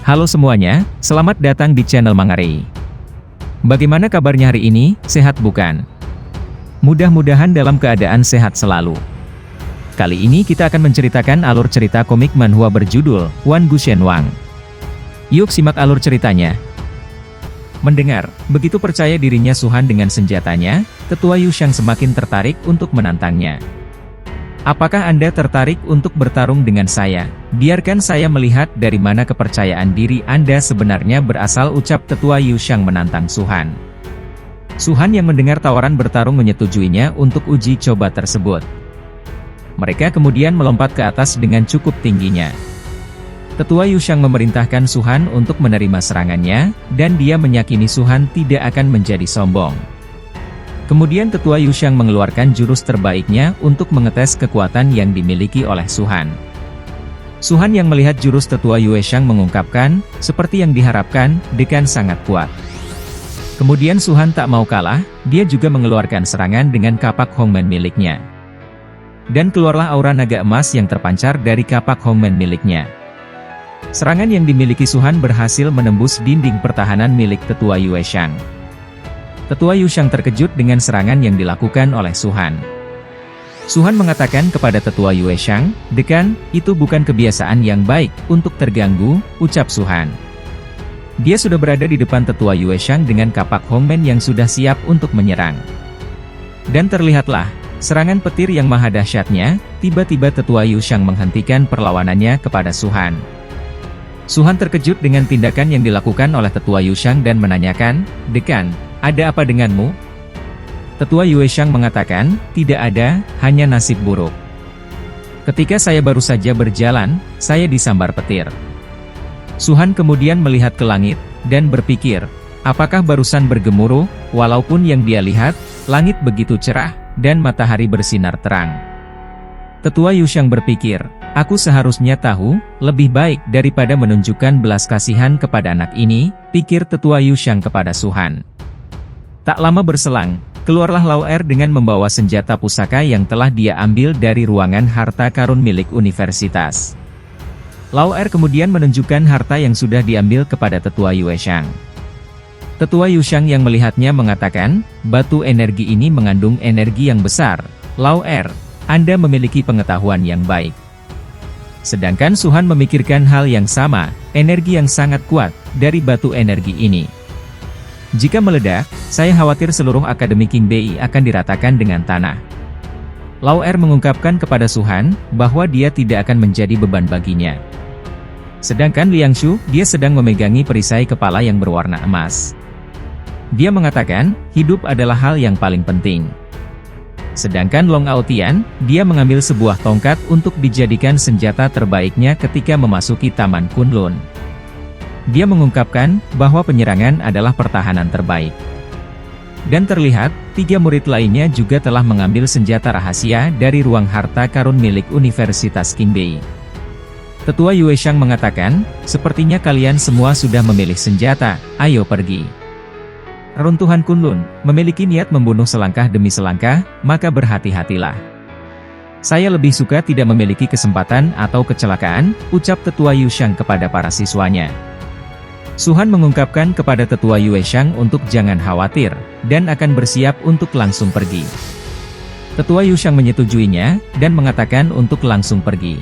Halo semuanya, selamat datang di channel Mangare. Bagaimana kabarnya hari ini, sehat bukan? Mudah-mudahan dalam keadaan sehat selalu. Kali ini kita akan menceritakan alur cerita komik manhwa berjudul Wan Gu Shen Wang. Yuk simak alur ceritanya. Mendengar, begitu percaya dirinya Su-han dengan senjatanya, Tetua Yu Shang semakin tertarik untuk menantangnya. Apakah Anda tertarik untuk bertarung dengan saya? Biarkan saya melihat dari mana kepercayaan diri Anda sebenarnya berasal, ucap Tetua Yu Shang menantang Su-han. Su-han yang mendengar tawaran bertarung menyetujuinya untuk uji coba tersebut. Mereka kemudian melompat ke atas dengan cukup tingginya. Tetua Yu Shang memerintahkan Su-han untuk menerima serangannya, dan dia meyakini Su-han tidak akan menjadi sombong. Kemudian Tetua Yu Shang mengeluarkan jurus terbaiknya untuk mengetes kekuatan yang dimiliki oleh Su-han. Su-han yang melihat jurus Tetua Yu Shang mengungkapkan, seperti yang diharapkan, Dekan sangat kuat. Kemudian Su-han tak mau kalah, dia juga mengeluarkan serangan dengan kapak Hongmen miliknya. Dan keluarlah aura naga emas yang terpancar dari kapak Hongmen miliknya. Serangan yang dimiliki Su-han berhasil menembus dinding pertahanan milik Tetua Yu Shang. Tetua Yu Shang terkejut dengan serangan yang dilakukan oleh Su-han. Su-han mengatakan kepada Tetua Yu Shang, "Dekan, itu bukan kebiasaan yang baik untuk terganggu," ucap Su-han. Dia sudah berada di depan Tetua Yu Shang dengan kapak Hongmen yang sudah siap untuk menyerang. Dan terlihatlah, serangan petir yang maha dahsyatnya, tiba-tiba Tetua Yu Shang menghentikan perlawanannya kepada Su-han. Su-han terkejut dengan tindakan yang dilakukan oleh Tetua Yu Shang dan menanyakan, "Dekan, ada apa denganmu?" Tetua Yu Shang mengatakan, "Tidak ada, hanya nasib buruk. Ketika saya baru saja berjalan, saya disambar petir." Su-han kemudian melihat ke langit, dan berpikir, apakah barusan bergemuruh, walaupun yang dia lihat, langit begitu cerah, dan matahari bersinar terang. Tetua Yu Shang berpikir, aku seharusnya tahu, lebih baik daripada menunjukkan belas kasihan kepada anak ini, pikir Tetua Yu Shang kepada Su-han. Tak lama berselang, keluarlah Lao Er dengan membawa senjata pusaka yang telah dia ambil dari ruangan harta karun milik universitas. Lao Er kemudian menunjukkan harta yang sudah diambil kepada Tetua Yu Shang. Tetua Yu Shang yang melihatnya mengatakan, batu energi ini mengandung energi yang besar. Lao Er, Anda memiliki pengetahuan yang baik. Sedangkan Su-han memikirkan hal yang sama, energi yang sangat kuat dari batu energi ini. Jika meledak, saya khawatir seluruh Akademi King Bei akan diratakan dengan tanah. Lao Er mengungkapkan kepada Su-han, bahwa dia tidak akan menjadi beban baginya. Sedangkan Liang Shu, dia sedang memegangi perisai kepala yang berwarna emas. Dia mengatakan, hidup adalah hal yang paling penting. Sedangkan Long Aotian, dia mengambil sebuah tongkat untuk dijadikan senjata terbaiknya ketika memasuki Taman Kunlun. Dia mengungkapkan, bahwa penyerangan adalah pertahanan terbaik. Dan terlihat, 3 murid lainnya juga telah mengambil senjata rahasia dari ruang harta karun milik Universitas King Bei. Tetua Yu Shang mengatakan, sepertinya kalian semua sudah memilih senjata, ayo pergi. Reruntuhan Kunlun, memiliki niat membunuh selangkah demi selangkah, maka berhati-hatilah. Saya lebih suka tidak memiliki kesempatan atau kecelakaan, ucap Tetua Yu Shang kepada para siswanya. Su-han mengungkapkan kepada Tetua Yu Shang untuk jangan khawatir, dan akan bersiap untuk langsung pergi. Tetua Yu Shang menyetujuinya, dan mengatakan untuk langsung pergi.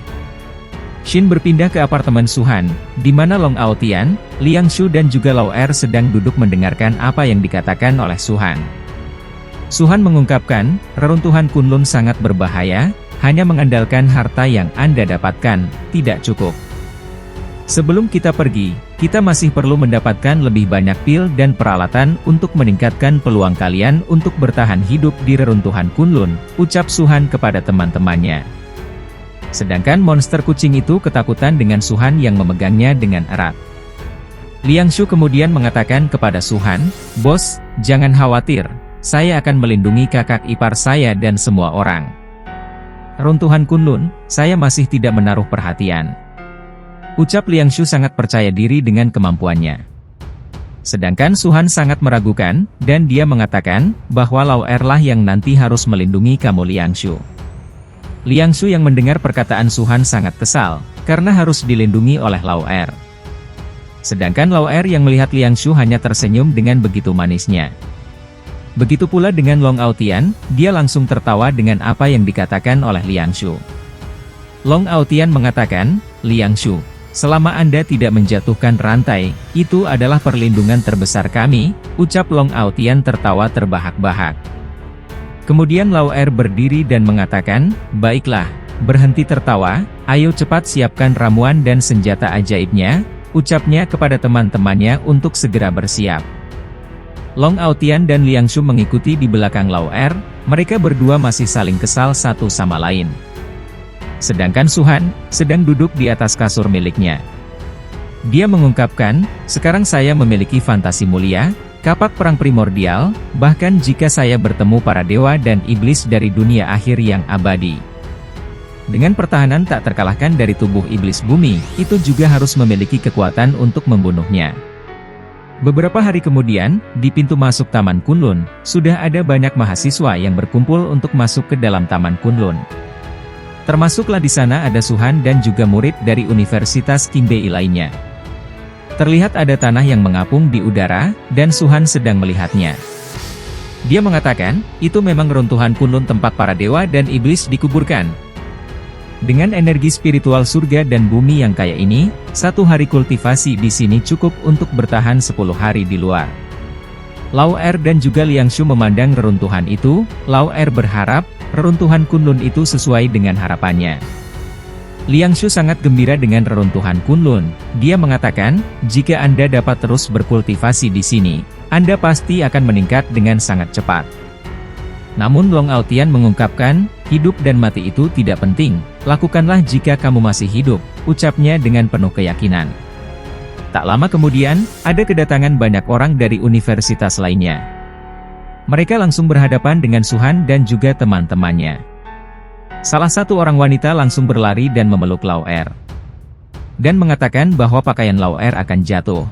Shin berpindah ke apartemen Su-han, di mana Long Aotian, Liang Shu dan juga Lao Er sedang duduk mendengarkan apa yang dikatakan oleh Su-han. Su-han mengungkapkan, reruntuhan Kunlun sangat berbahaya, hanya mengandalkan harta yang Anda dapatkan, tidak cukup. Sebelum kita pergi, kita masih perlu mendapatkan lebih banyak pil dan peralatan untuk meningkatkan peluang kalian untuk bertahan hidup di reruntuhan Kunlun, ucap Su-han kepada teman-temannya. Sedangkan monster kucing itu ketakutan dengan Su-han yang memegangnya dengan erat. Liang Shu kemudian mengatakan kepada Su-han, "Bos, jangan khawatir, saya akan melindungi kakak ipar saya dan semua orang. Runtuhan Kunlun, saya masih tidak menaruh perhatian." Ucap Liang Shu sangat percaya diri dengan kemampuannya. Sedangkan Su-han sangat meragukan, dan dia mengatakan, bahwa Lao Er lah yang nanti harus melindungi kamu Liang Shu. Liang Shu yang mendengar perkataan Su-han sangat kesal, karena harus dilindungi oleh Lao Er. Sedangkan Lao Er yang melihat Liang Shu hanya tersenyum dengan begitu manisnya. Begitu pula dengan Long Aotian, dia langsung tertawa dengan apa yang dikatakan oleh Liang Shu. Long Aotian mengatakan, "Liang Shu, selama Anda tidak menjatuhkan rantai, itu adalah perlindungan terbesar kami," ucap Long Aotian tertawa terbahak-bahak. Kemudian Lao Er berdiri dan mengatakan, "Baiklah, berhenti tertawa, ayo cepat siapkan ramuan dan senjata ajaibnya," ucapnya kepada teman-temannya untuk segera bersiap. Long Aotian dan Liang Shu mengikuti di belakang Lao Er, mereka berdua masih saling kesal satu sama lain. Sedangkan Suhan sedang duduk di atas kasur miliknya. Dia mengungkapkan, "Sekarang saya memiliki fantasi mulia, kapak perang primordial, bahkan jika saya bertemu para dewa dan iblis dari dunia akhir yang abadi. Dengan pertahanan tak terkalahkan dari tubuh iblis bumi, itu juga harus memiliki kekuatan untuk membunuhnya." Beberapa hari kemudian, di pintu masuk Taman Kunlun, sudah ada banyak mahasiswa yang berkumpul untuk masuk ke dalam Taman Kunlun. Termasuklah di sana ada Suhan dan juga murid dari Universitas Qingbei lainnya. Terlihat ada tanah yang mengapung di udara, dan Suhan sedang melihatnya. Dia mengatakan, "Itu memang runtuhan Kunlun tempat para dewa dan iblis dikuburkan. Dengan energi spiritual surga dan bumi yang kaya ini, 1 hari kultivasi di sini cukup untuk bertahan 10 hari di luar." Lao Er dan juga Liang Shu memandang reruntuhan itu. Lao Er berharap, reruntuhan Kunlun itu sesuai dengan harapannya. Liang Shu sangat gembira dengan reruntuhan Kunlun. Dia mengatakan, "Jika Anda dapat terus berkultivasi di sini, Anda pasti akan meningkat dengan sangat cepat." Namun Long Aotian mengungkapkan, "Hidup dan mati itu tidak penting, lakukanlah jika kamu masih hidup," ucapnya dengan penuh keyakinan. Tak lama kemudian, ada kedatangan banyak orang dari universitas lainnya. Mereka langsung berhadapan dengan Suhan dan juga teman-temannya. Salah satu orang wanita langsung berlari dan memeluk Lao Er. Dan mengatakan bahwa pakaian Lao Er akan jatuh.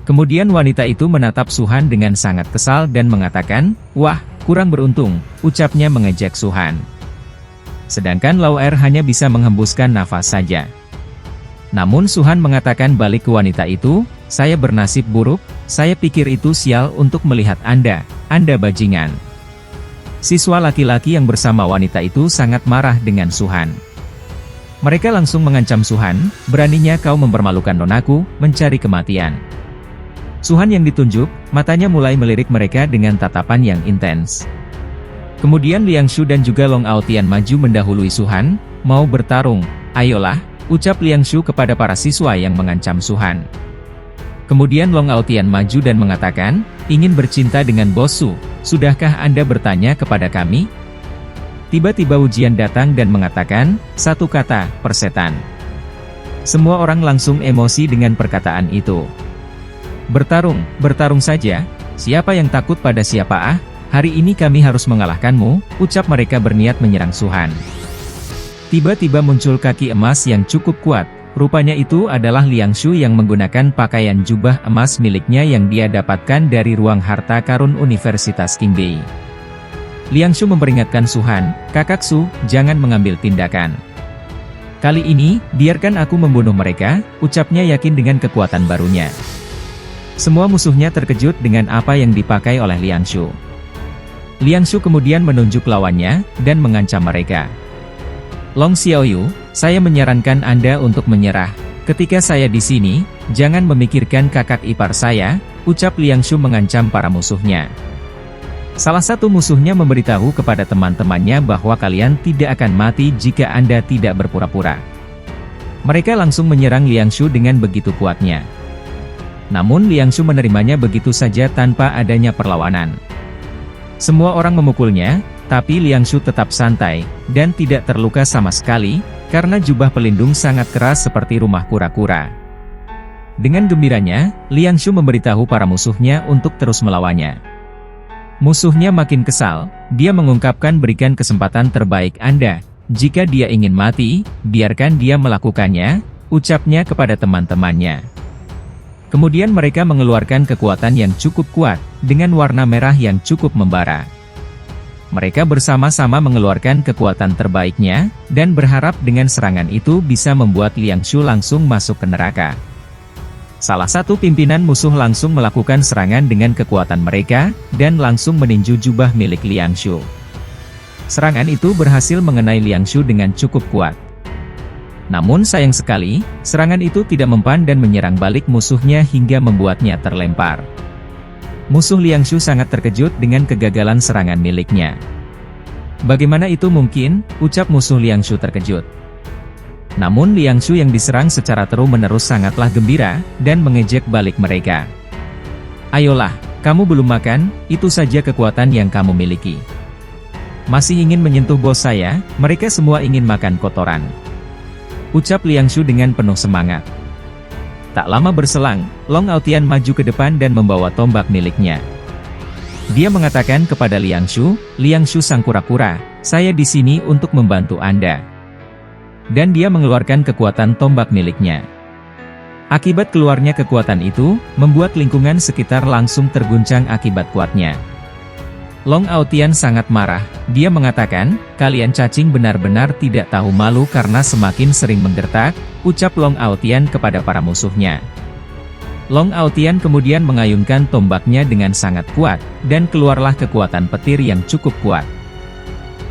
Kemudian wanita itu menatap Suhan dengan sangat kesal dan mengatakan, "Wah, kurang beruntung," ucapnya mengejek Suhan. Sedangkan Lao Er hanya bisa menghembuskan nafas saja. Namun Suhan mengatakan balik ke wanita itu, "Saya bernasib buruk, saya pikir itu sial untuk melihat Anda bajingan." Siswa laki-laki yang bersama wanita itu sangat marah dengan Suhan. Mereka langsung mengancam Suhan, "Beraninya kau mempermalukan nonaku, mencari kematian." Suhan yang ditunjuk, matanya mulai melirik mereka dengan tatapan yang intens. Kemudian Liang Shu dan juga Long Aotian maju mendahului Suhan, "Mau bertarung? Ayolah," ucap Liang Shu kepada para siswa yang mengancam Suhan. Kemudian Long Aotian maju dan mengatakan, "Ingin bercinta dengan Bos Su, sudahkah Anda bertanya kepada kami?" Tiba-tiba ujian datang dan mengatakan, satu kata, "Persetan." Semua orang langsung emosi dengan perkataan itu. Bertarung saja, siapa yang takut pada siapa hari ini kami harus mengalahkanmu," ucap mereka berniat menyerang Suhan. Tiba-tiba muncul kaki emas yang cukup kuat, rupanya itu adalah Liang Shu yang menggunakan pakaian jubah emas miliknya yang dia dapatkan dari ruang harta karun Universitas Qingbei. Liang Shu memperingatkan Suhan, "Kakak Su, jangan mengambil tindakan. Kali ini, biarkan aku membunuh mereka," ucapnya yakin dengan kekuatan barunya. Semua musuhnya terkejut dengan apa yang dipakai oleh Liang Shu. Liang Shu kemudian menunjuk lawannya, dan mengancam mereka. "Long Xiaoyu, saya menyarankan Anda untuk menyerah. Ketika saya di sini, jangan memikirkan kakak ipar saya," ucap Liang Shu mengancam para musuhnya. Salah satu musuhnya memberitahu kepada teman-temannya bahwa kalian tidak akan mati jika Anda tidak berpura-pura. Mereka langsung menyerang Liang Shu dengan begitu kuatnya. Namun Liang Shu menerimanya begitu saja tanpa adanya perlawanan. Semua orang memukulnya, tapi Liang Shu tetap santai, dan tidak terluka sama sekali, karena jubah pelindung sangat keras seperti rumah kura-kura. Dengan gembiranya, Liang Shu memberitahu para musuhnya untuk terus melawannya. Musuhnya makin kesal, dia mengungkapkan, "Berikan kesempatan terbaik Anda, jika dia ingin mati, biarkan dia melakukannya," ucapnya kepada teman-temannya. Kemudian mereka mengeluarkan kekuatan yang cukup kuat, dengan warna merah yang cukup membara. Mereka bersama-sama mengeluarkan kekuatan terbaiknya, dan berharap dengan serangan itu bisa membuat Liang Shu langsung masuk ke neraka. Salah satu pimpinan musuh langsung melakukan serangan dengan kekuatan mereka, dan langsung meninju jubah milik Liang Shu. Serangan itu berhasil mengenai Liang Shu dengan cukup kuat. Namun sayang sekali, serangan itu tidak mempan dan menyerang balik musuhnya hingga membuatnya terlempar. Musuh Liang Shu sangat terkejut dengan kegagalan serangan miliknya. "Bagaimana itu mungkin?" ucap musuh Liang Shu terkejut. Namun Liang Shu yang diserang secara terus-menerus sangatlah gembira, dan mengejek balik mereka. "Ayolah, kamu belum makan, itu saja kekuatan yang kamu miliki. Masih ingin menyentuh bos saya, mereka semua ingin makan kotoran," ucap Liang Shu dengan penuh semangat. Tak lama berselang, Long Aotian maju ke depan dan membawa tombak miliknya. Dia mengatakan kepada Liang Shu sang kura-kura, "Saya di sini untuk membantu Anda." Dan dia mengeluarkan kekuatan tombak miliknya. Akibat keluarnya kekuatan itu, membuat lingkungan sekitar langsung terguncang akibat kuatnya. Long Aotian sangat marah, dia mengatakan, "Kalian cacing benar-benar tidak tahu malu karena semakin sering menggertak," ucap Long Aotian kepada para musuhnya. Long Aotian kemudian mengayunkan tombaknya dengan sangat kuat, dan keluarlah kekuatan petir yang cukup kuat.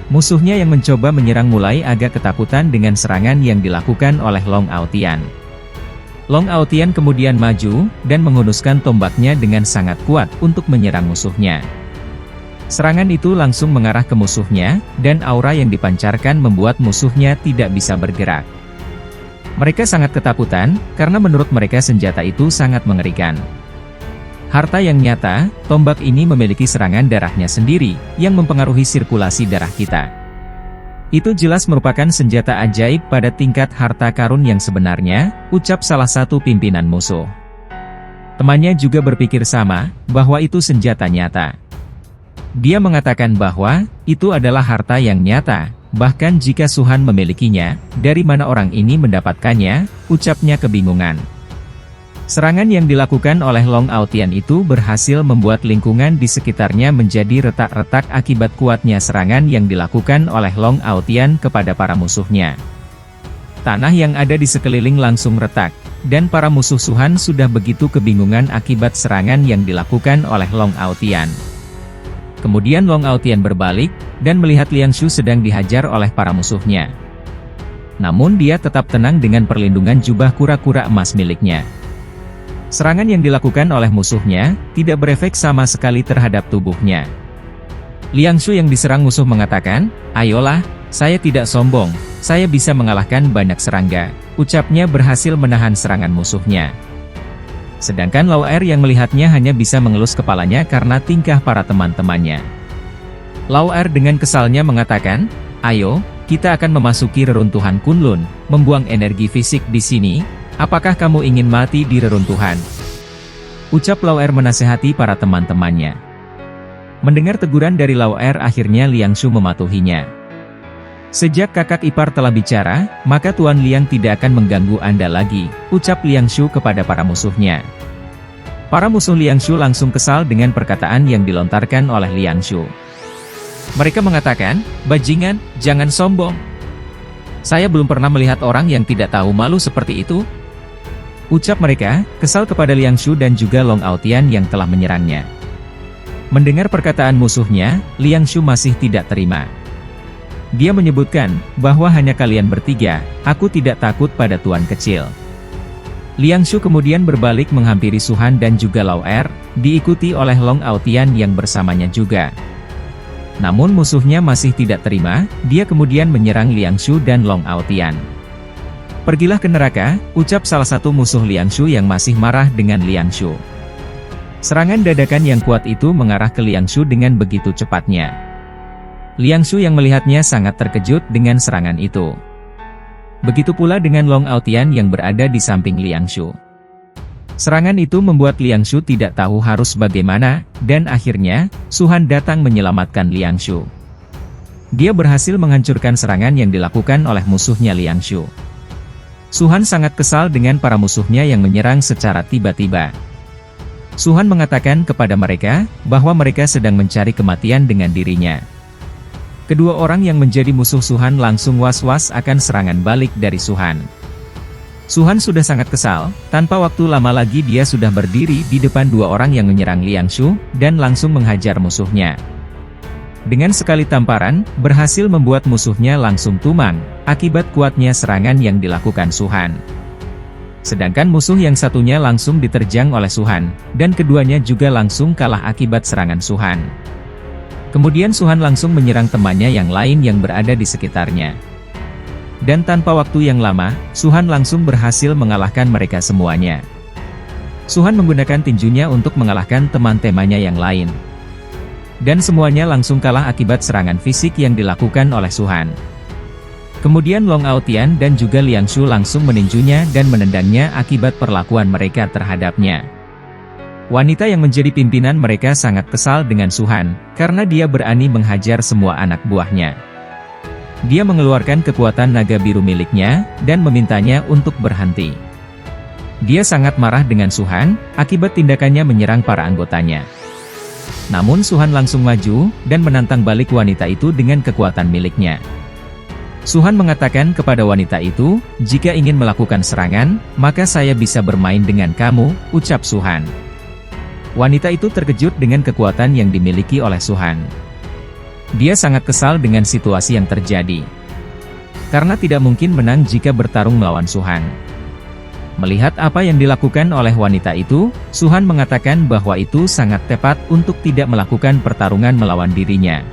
Musuhnya yang mencoba menyerang mulai agak ketakutan dengan serangan yang dilakukan oleh Long Aotian. Long Aotian kemudian maju, dan menghunuskan tombaknya dengan sangat kuat untuk menyerang musuhnya. Serangan itu langsung mengarah ke musuhnya, dan aura yang dipancarkan membuat musuhnya tidak bisa bergerak. Mereka sangat ketakutan, karena menurut mereka senjata itu sangat mengerikan. Harta yang nyata, tombak ini memiliki serangan darahnya sendiri, yang mempengaruhi sirkulasi darah kita. Itu jelas merupakan senjata ajaib pada tingkat harta karun yang sebenarnya, ucap salah satu pimpinan musuh. Temannya juga berpikir sama, bahwa itu senjata nyata. Dia mengatakan bahwa, itu adalah harta yang nyata, bahkan jika Suhan memilikinya, dari mana orang ini mendapatkannya, ucapnya kebingungan. Serangan yang dilakukan oleh Long Aotian itu berhasil membuat lingkungan di sekitarnya menjadi retak-retak akibat kuatnya serangan yang dilakukan oleh Long Aotian kepada para musuhnya. Tanah yang ada di sekeliling langsung retak, dan para musuh Suhan sudah begitu kebingungan akibat serangan yang dilakukan oleh Long Aotian. Kemudian Long Aotian berbalik, dan melihat Liang Shu sedang dihajar oleh para musuhnya. Namun dia tetap tenang dengan perlindungan jubah kura-kura emas miliknya. Serangan yang dilakukan oleh musuhnya, tidak berefek sama sekali terhadap tubuhnya. Liang Shu yang diserang musuh mengatakan, "Ayolah, saya tidak sombong, saya bisa mengalahkan banyak serangga," ucapnya berhasil menahan serangan musuhnya. Sedangkan Lao Er yang melihatnya hanya bisa mengelus kepalanya karena tingkah para teman-temannya. Lao Er dengan kesalnya mengatakan, "Ayo, kita akan memasuki reruntuhan Kunlun, membuang energi fisik di sini. Apakah kamu ingin mati di reruntuhan?" ucap Lao Er menasehati para teman-temannya. Mendengar teguran dari Lao Er, akhirnya Liang Shu mematuhinya. "Sejak kakak ipar telah bicara, maka Tuan Liang tidak akan mengganggu Anda lagi," ucap Liang Shu kepada para musuhnya. Para musuh Liang Shu langsung kesal dengan perkataan yang dilontarkan oleh Liang Shu. Mereka mengatakan, "Bajingan, jangan sombong. Saya belum pernah melihat orang yang tidak tahu malu seperti itu," ucap mereka, kesal kepada Liang Shu dan juga Long Aotian yang telah menyerangnya. Mendengar perkataan musuhnya, Liang Shu masih tidak terima. Dia menyebutkan, bahwa hanya kalian bertiga, aku tidak takut pada tuan kecil. Liang Shu kemudian berbalik menghampiri Suhan dan juga Lao Er, diikuti oleh Long Aotian yang bersamanya juga. Namun musuhnya masih tidak terima, dia kemudian menyerang Liang Shu dan Long Aotian. "Pergilah ke neraka," ucap salah satu musuh Liang Shu yang masih marah dengan Liang Shu. Serangan dadakan yang kuat itu mengarah ke Liang Shu dengan begitu cepatnya. Liang Shu yang melihatnya sangat terkejut dengan serangan itu. Begitu pula dengan Long Aotian yang berada di samping Liang Shu. Serangan itu membuat Liang Shu tidak tahu harus bagaimana, dan akhirnya, Suhan datang menyelamatkan Liang Shu. Dia berhasil menghancurkan serangan yang dilakukan oleh musuhnya Liang Shu. Suhan sangat kesal dengan para musuhnya yang menyerang secara tiba-tiba. Suhan mengatakan kepada mereka, bahwa mereka sedang mencari kematian dengan dirinya. Kedua orang yang menjadi musuh Suhan langsung was-was akan serangan balik dari Suhan. Suhan sudah sangat kesal, tanpa waktu lama lagi dia sudah berdiri di depan dua orang yang menyerang Liang Shu, dan langsung menghajar musuhnya. Dengan sekali tamparan, berhasil membuat musuhnya langsung tumbang, akibat kuatnya serangan yang dilakukan Suhan. Sedangkan musuh yang satunya langsung diterjang oleh Suhan, dan keduanya juga langsung kalah akibat serangan Suhan. Kemudian Suhan langsung menyerang temannya yang lain yang berada di sekitarnya. Dan tanpa waktu yang lama, Suhan langsung berhasil mengalahkan mereka semuanya. Suhan menggunakan tinjunya untuk mengalahkan teman-temannya yang lain. Dan semuanya langsung kalah akibat serangan fisik yang dilakukan oleh Suhan. Kemudian Long Aotian dan juga Liang Shu langsung meninjunya dan menendangnya akibat perlakuan mereka terhadapnya. Wanita yang menjadi pimpinan mereka sangat kesal dengan Suhan, karena dia berani menghajar semua anak buahnya. Dia mengeluarkan kekuatan naga biru miliknya, dan memintanya untuk berhenti. Dia sangat marah dengan Suhan, akibat tindakannya menyerang para anggotanya. Namun Suhan langsung maju, dan menantang balik wanita itu dengan kekuatan miliknya. Suhan mengatakan kepada wanita itu, "Jika ingin melakukan serangan, maka saya bisa bermain dengan kamu," ucap Suhan. Wanita itu terkejut dengan kekuatan yang dimiliki oleh Suhan. Dia sangat kesal dengan situasi yang terjadi. Karena tidak mungkin menang jika bertarung melawan Suhan. Melihat apa yang dilakukan oleh wanita itu, Suhan mengatakan bahwa itu sangat tepat untuk tidak melakukan pertarungan melawan dirinya.